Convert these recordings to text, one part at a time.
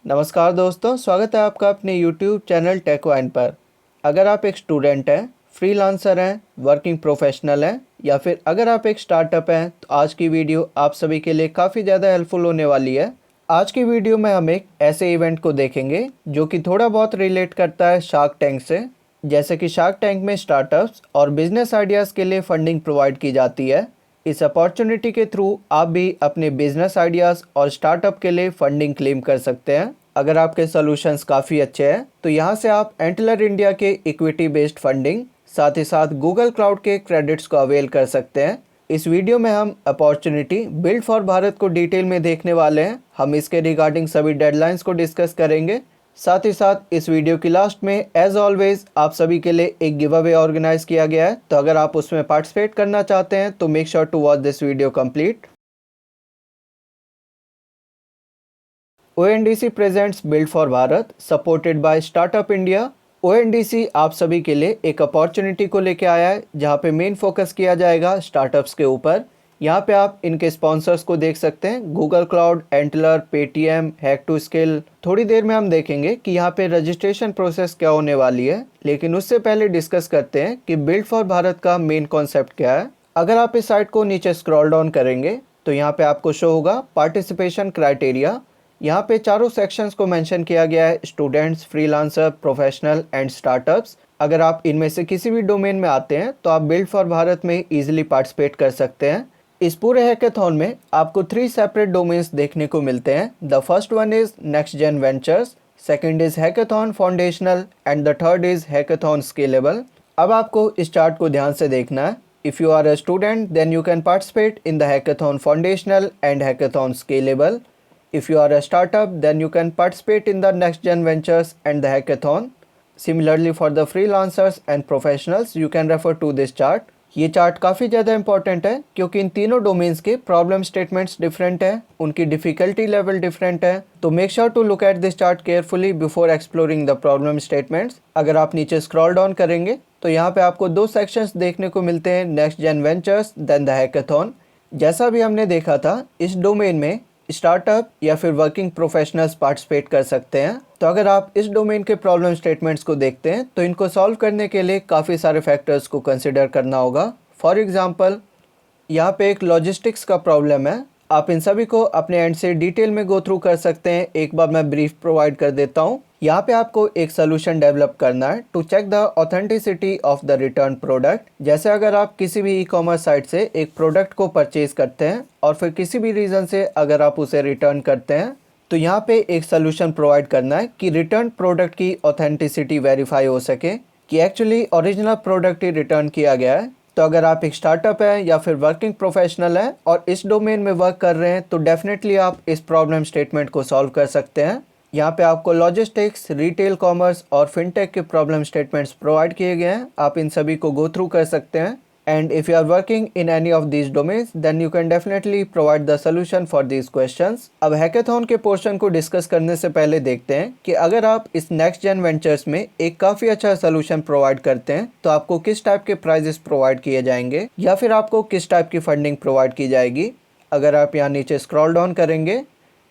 नमस्कार दोस्तों, स्वागत है आपका अपने YouTube चैनल टेकवाइन पर। अगर आप एक स्टूडेंट हैं, फ्रीलांसर हैं, वर्किंग प्रोफेशनल हैं या फिर अगर आप एक स्टार्टअप हैं तो आज की वीडियो आप सभी के लिए काफ़ी ज़्यादा हेल्पफुल होने वाली है। आज की वीडियो में हम एक ऐसे इवेंट को देखेंगे जो कि थोड़ा बहुत रिलेट करता है शार्क टैंक से। जैसे कि शार्क टैंक में स्टार्टअप्स और बिजनेस आइडियाज़ के लिए फंडिंग प्रोवाइड की जाती है। इस अपॉर्चुनिटी के थ्रू आप भी अपने बिजनेस आइडियाज़ और स्टार्टअप के लिए फंडिंग क्लेम कर सकते हैं। अगर आपके सॉल्यूशंस काफ़ी अच्छे हैं तो यहाँ से आप एंटलर इंडिया के इक्विटी बेस्ड फंडिंग साथ ही साथ गूगल क्लाउड के क्रेडिट्स को अवेल कर सकते हैं। इस वीडियो में हम अपॉर्चुनिटी बिल्ड फॉर भारत को डिटेल में देखने वाले हैं। हम इसके रिगार्डिंग सभी डेडलाइंस को डिस्कस करेंगे। साथ ही साथ इस वीडियो की लास्ट में एज ऑलवेज आप सभी के लिए एक गिव अवे ऑर्गेनाइज किया गया है, तो अगर आप उसमें पार्टिसिपेट करना चाहते हैं तो make sure to watch this video complete. ONDC presents build for Bharat supported by startup India. ONDC आप सभी के लिए एक अपॉर्चुनिटी को लेके आया है जहां पे मेन फोकस किया जाएगा स्टार्टअप्स के ऊपर। यहाँ पे आप इनके स्पॉन्सर्स को देख सकते हैं, Google cloud, Antler, Paytm, hack to skill. थोड़ी देर में हम देखेंगे कि यहाँ पे रजिस्ट्रेशन प्रोसेस क्या होने वाली है, लेकिन उससे पहले डिस्कस करते हैं कि बिल्ड फॉर भारत का मेन कॉन्सेप्ट क्या है। अगर आप इस साइट को नीचे स्क्रॉल डाउन करेंगे तो यहाँ पे आपको शो होगा पार्टिसिपेशन क्राइटेरिया। यहाँ पे चारों सेक्शंस को मेंशन किया गया है, students, freelancer, professional and startups. अगर आप इनमें से किसी भी डोमेन में आते हैं तो आप बिल्ड फॉर भारत में इजीली पार्टिसिपेट कर सकते हैं। इस पूरे हैकाथॉन में आपको 3 सेपरेट डोमेन्स देखने को मिलते हैं। The first one is next gen ventures, second is hackathon foundational and the third is hackathon scalable. अब आपको इस चार्ट को ध्यान से देखना है। If you are a student then you can participate in the hackathon foundational and hackathon scalable. If you are a startup, then you can participate in the next gen ventures and the hackathon. Similarly for the freelancers and professionals, you can refer to this chart. ये chart काफ़ी ज़्यादा important है क्योंकि इन तीनों domains के problem statements different हैं, उनकी difficulty level different है। तो make sure to look at this chart carefully before exploring the problem statements. अगर आप नीचे स्क्रॉल डाउन करेंगे तो यहाँ पे आपको 2 सेक्शंस देखने को मिलते हैं, next gen ventures then the hackathon. जैसा भी हमने देखा था, इस डोमेन में स्टार्टअप या फिर वर्किंग प्रोफेशनल्स पार्टिसिपेट कर सकते हैं। तो अगर आप इस डोमेन के प्रॉब्लम स्टेटमेंट्स को देखते हैं तो इनको सॉल्व करने के लिए काफ़ी सारे फैक्टर्स को कंसिडर करना होगा। फॉर एग्जांपल, यहाँ पे एक लॉजिस्टिक्स का प्रॉब्लम है। आप इन सभी को अपने एंड से डिटेल में गो थ्रू कर सकते हैं। एक बार मैं ब्रीफ प्रोवाइड कर देता हूँ। यहाँ पे आपको एक सोल्यूशन डेवलप करना है to check the authenticity of the return product. जैसे अगर आप किसी भी ई-कॉमर्स साइट से एक प्रोडक्ट को परचेज करते हैं और फिर किसी भी रीज़न से अगर आप उसे रिटर्न करते हैं तो यहाँ पे एक सोल्यूशन प्रोवाइड करना है कि रिटर्न प्रोडक्ट की ऑथेंटिसिटी वेरीफाई हो सके कि एक्चुअली ओरिजिनल प्रोडक्ट ही रिटर्न किया गया है। तो अगर आप एक स्टार्टअप है या फिर वर्किंग प्रोफेशनल है और इस डोमेन में वर्क कर रहे हैं तो डेफिनेटली आप इस प्रॉब्लम स्टेटमेंट को सॉल्व कर सकते हैं। यहाँ पे आपको लॉजिस्टिक्स, रिटेल कॉमर्स और फिनटेक के प्रॉब्लम स्टेटमेंट्स प्रोवाइड किए गए हैं। आप इन सभी को गो थ्रू कर सकते हैं। And if you are working in any of these domains then you can definitely provide the solution for these questions. अब हैकाथॉन के पोर्शन को डिस्कस करने से पहले देखते हैं कि अगर आप इस नेक्स्ट जेन वेंचर्स में एक काफ़ी अच्छा सोल्यूशन प्रोवाइड करते हैं तो आपको किस टाइप के प्राइजेस प्रोवाइड किए जाएंगे या फिर आपको किस टाइप की फंडिंग प्रोवाइड की जाएगी। अगर आप यहाँ नीचे स्क्रॉल डाउन करेंगे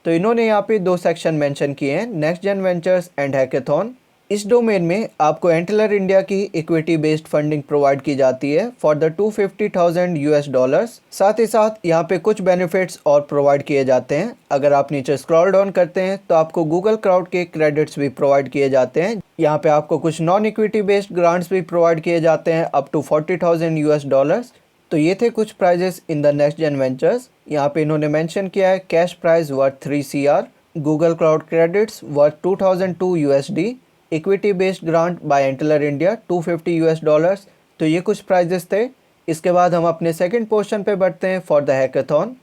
तो इन्होंने यहाँ पे 2 सेक्शन मेंशन किए हैं, next gen ventures and hackathon. इस डोमेन में आपको एंटलर इंडिया की इक्विटी बेस्ड फंडिंग प्रोवाइड की जाती है फॉर द $250,000 साथ ही साथ यहाँ पे कुछ बेनिफिट्स और प्रोवाइड किए जाते हैं। अगर आप नीचे स्क्रॉल डाउन करते हैं तो आपको गूगल क्लाउड के क्रेडिट्स भी प्रोवाइड किए जाते हैं। यहाँ पे आपको कुछ नॉन इक्विटी बेस्ड ग्रांट्स भी प्रोवाइड किए जाते हैं अप टू $40,000। तो ये थे कुछ prizes in the next gen ventures. यहाँ पे इन्होंने मेंशन किया है cash price worth 3 CR, Google cloud credits worth $2,002, equity based grant by Antler India $250। तो ये कुछ प्राइजेस थे। इसके बाद हम अपने सेकंड पोर्शन पे बढ़ते हैं फॉर द हैकाथॉन।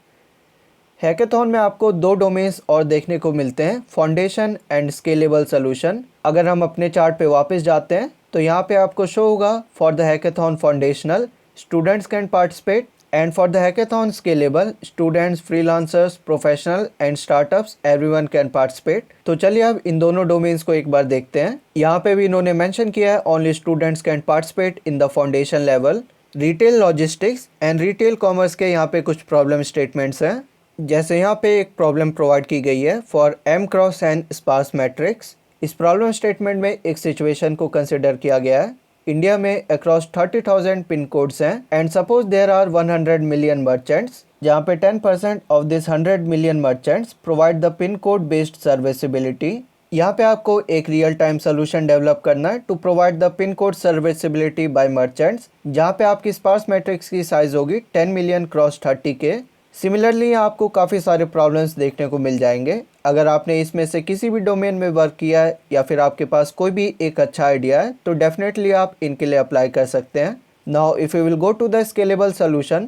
हैकाथॉन में आपको 2 डोमेन्स और देखने को मिलते हैं, फाउंडेशन एंड स्केलेबल सोल्यूशन। अगर हम अपने चार्ट पे वापस जाते हैं तो यहाँ पे आपको शो होगा for the hackathon foundational students can participate and for the hackathon scalable students, freelancers, professional and startups everyone can participate। तो चलिए अब इन दोनों डोमेन्स को एक बार देखते हैं। यहाँ पे भी इन्होंने मेंशन किया है only students can participate in the foundation level। Retail logistics and retail commerce के यहाँ पे कुछ प्रॉब्लम स्टेटमेंट्स हैं। जैसे यहाँ पे एक प्रॉब्लम प्रोवाइड की गई है for m cross n sparse matrix. इस प्रॉब्लम स्टेटमेंट में एक सिचुएशन को कंसिडर किया गया है। इंडिया में अक्रॉस 30,000 पिन कोड्स हैं and suppose there are 100 million merchants, जहाँ पे 10% of this 100 million merchants provide the pin code based serviceability. यहाँ पे आपको एक रियल टाइम सोल्यूशन डेवलप करना है to provide the pin code serviceability by merchants, जहाँ पे आपकी स्पार्स मैट्रिक्स की साइज होगी 10 मिलियन क्रॉस 30 के। सिमिलरली आपको काफ़ी सारे प्रॉब्लम्स देखने को मिल जाएंगे। अगर आपने इसमें से किसी भी डोमेन में वर्क किया है या फिर आपके पास कोई भी एक अच्छा आइडिया है तो डेफिनेटली आप इनके लिए अप्लाई कर सकते हैं। Now if you will go to the scalable solution,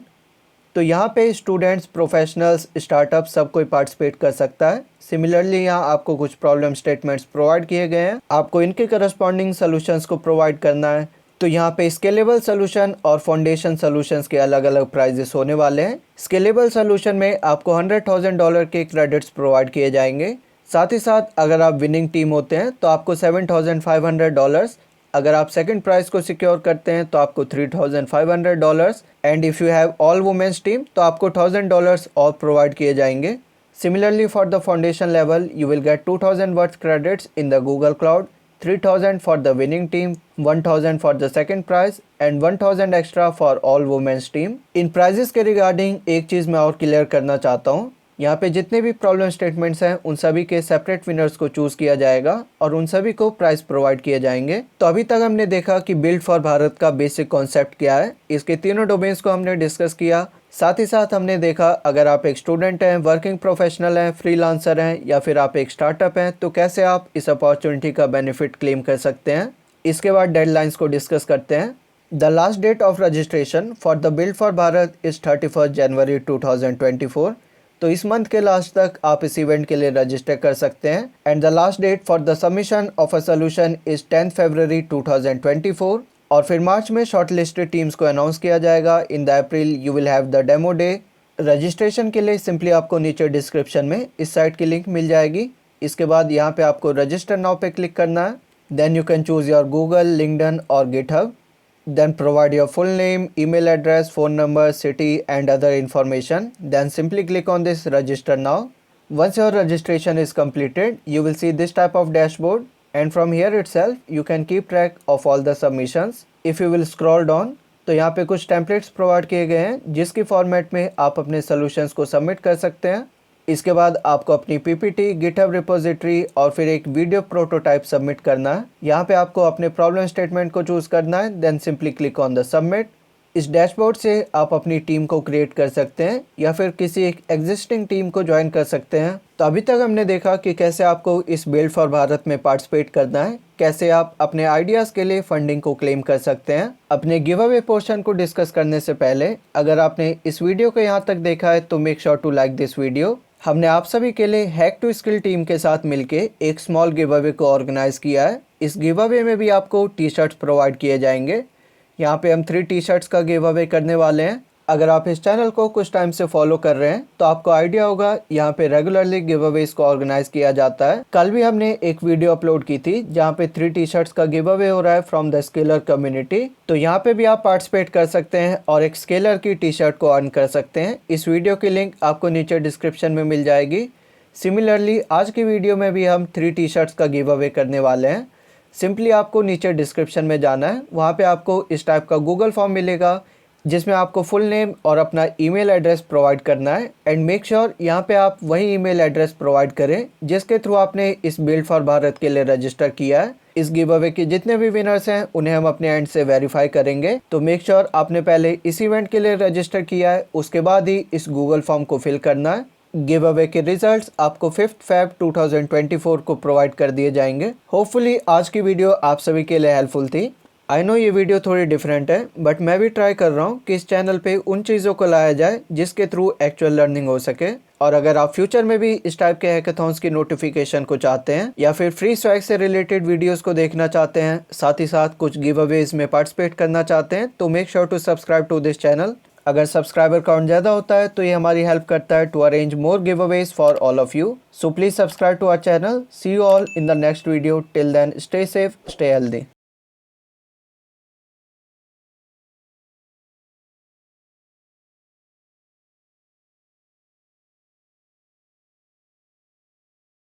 तो यहाँ पे स्टूडेंट्स, प्रोफेशनल्स, स्टार्टअप सब कोई पार्टिसिपेट कर सकता है। सिमिलरली यहाँ आपको कुछ प्रॉब्लम स्टेटमेंट्स प्रोवाइड किए गए हैं, आपको इनके करस्पॉन्डिंग सोल्यूशंस को प्रोवाइड करना है। तो यहाँ पे स्केलेबल सोल्यूशन और फाउंडेशन सोल्यूशंस के अलग अलग प्राइजेस होने वाले हैं। स्केलेबल सोल्यूशन में आपको $100,000 के क्रेडिट्स प्रोवाइड किए जाएंगे। साथ ही साथ अगर आप विनिंग टीम होते हैं तो आपको $7,500, अगर आप सेकंड प्राइज को सिक्योर करते हैं तो आपको $3,500 and if you have all women's team तो आपको $1,000 और प्रोवाइड किए जाएंगे। Similarly for the foundation level you will get 2,000 worth credits in the Google cloud, 3,000 for the winning team, 1,000 for the second prize and 1,000 extra for all women's team। इन prizes के regarding एक चीज़ मैं और clear करना चाहता हूँ। यहाँ पे जितने भी प्रॉब्लम स्टेटमेंट्स हैं उन सभी के सेपरेट विनर्स को चूज़ किया जाएगा और उन सभी को प्राइज प्रोवाइड किए जाएंगे। तो अभी तक हमने देखा कि बिल्ड फॉर भारत का बेसिक कॉन्सेप्ट क्या है, इसके तीनों डोमेन्स को हमने डिस्कस किया। साथ ही साथ हमने देखा अगर आप एक स्टूडेंट हैं, वर्किंग प्रोफेशनल हैं, फ्रीलांसर हैं या फिर आप एक स्टार्टअप हैं तो कैसे आप इस अपॉर्चुनिटी का बेनिफिट क्लेम कर सकते हैं। इसके बाद डेडलाइंस को डिस्कस करते हैं। The last date of registration for the build for Bharat is 31 January 2024। तो इस मंथ के लास्ट तक आप इस इवेंट के लिए रजिस्टर कर सकते हैं and the last date for the submission of a solution is 10 February 2024। और फिर मार्च में शॉर्ट लिस्टेड टीम्स को अनाउंस किया जाएगा। In the April you will have the demo day. Registration के लिए सिंपली आपको नीचे डिस्क्रिप्शन में इस साइट की लिंक मिल जाएगी। इसके बाद यहाँ पे आपको रजिस्टर नाउ पे क्लिक करना है। Then you can choose your Google, LinkedIn और GitHub. Then provide your full name, email address, phone number, city and other information. Then simply click on this register now. Once your registration is completed, you will see this type of dashboard and from here itself you can keep track of all the submissions. If you will scroll down, तो यहाँ पे कुछ templates provide किए गए हैं जिसकी format में आप अपने सोल्यूशंस को सबमिट कर सकते हैं। इसके बाद आपको अपनी पीपीटी, गिटहब रिपोजिटरी और फिर एक वीडियो प्रोटोटाइप सबमिट करना है। यहाँ पे आपको अपने प्रॉब्लम स्टेटमेंट को चूज़ करना है, then simply click on the submit. इस डैशबोर्ड से आप अपनी टीम को क्रिएट कर सकते हैं या फिर किसी एक एग्जिस्टिंग टीम को ज्वाइन कर सकते हैं। तो अभी तक हमने देखा कि कैसे आपको इस बिल्ड फॉर भारत में पार्टिसिपेट करना है, कैसे आप अपने आइडियाज़ के लिए फंडिंग को क्लेम कर सकते हैं। अपने गिव अवे पोर्शन को डिस्कस करने से पहले अगर आपने इस वीडियो को यहाँ तक देखा है तो make sure to like this video. हमने आप सभी के लिए हैक टू स्किल टीम के साथ मिलके एक स्मॉल गिव अवे को ऑर्गेनाइज किया है। इस गिव अवे में भी आपको टी शर्ट्स प्रोवाइड किए जाएंगे। यहाँ पे हम 3 टी शर्ट्स का गिव अवे करने वाले हैं। अगर आप इस चैनल को कुछ टाइम से फॉलो कर रहे हैं तो आपको आइडिया होगा यहाँ पे रेगुलरली गिव अवेज को ऑर्गेनाइज किया जाता है। कल भी हमने एक वीडियो अपलोड की थी जहाँ पे 3 टी शर्ट्स का गिव अवे हो रहा है फ्रॉम द स्केलर कम्युनिटी। तो यहाँ पे भी आप पार्टिसिपेट कर सकते हैं और एक स्केलर की टी शर्ट को अर्न कर सकते हैं। इस वीडियो की लिंक आपको नीचे डिस्क्रिप्शन में मिल जाएगी। सिमिलरली आज की वीडियो में भी हम 3 टी शर्ट्स का गिव अवे करने वाले हैं। सिंपली आपको नीचे डिस्क्रिप्शन में जाना है, वहाँ पे आपको इस टाइप का गूगल फॉर्म मिलेगा जिसमें आपको फुल नेम और अपना ईमेल एड्रेस प्रोवाइड करना है एंड मेक श्योर यहाँ पे आप वही ईमेल एड्रेस प्रोवाइड करें जिसके थ्रू आपने इस बिल्ड फॉर भारत के लिए रजिस्टर किया है। इस गिव अवे के जितने भी विनर्स हैं उन्हें हम अपने एंड से वेरीफाई करेंगे। तो मेक श्योर आपने पहले इस इवेंट के लिए रजिस्टर किया है, उसके बाद ही इस गूगल फॉर्म को फिल करना है। गिव अवे के रिजल्ट्स आपको 5 फेब 2024 को प्रोवाइड कर दिए जाएंगे। होपफुली आज की वीडियो आप सभी के लिए हेल्पफुल थी। आई नो ये वीडियो थोड़ी डिफरेंट है बट मैं भी ट्राई कर रहा हूँ कि इस चैनल पे उन चीज़ों को लाया जाए जिसके थ्रू एक्चुअल लर्निंग हो सके। और अगर आप फ्यूचर में भी इस टाइप के हैकाथॉन्स की नोटिफिकेशन को चाहते हैं या फिर फ्री स्वैग से रिलेटेड वीडियोस को देखना चाहते हैं, साथ ही साथ कुछ गिव अवेज में पार्टिसिपेट करना चाहते हैं तो make sure to subscribe to this channel. अगर सब्सक्राइबर काउंट ज़्यादा होता है तो ये हमारी हेल्प करता है to arrange more giveaways for all of you. So please subscribe to our channel. See you all in the next video. Till then stay safe, stay healthy.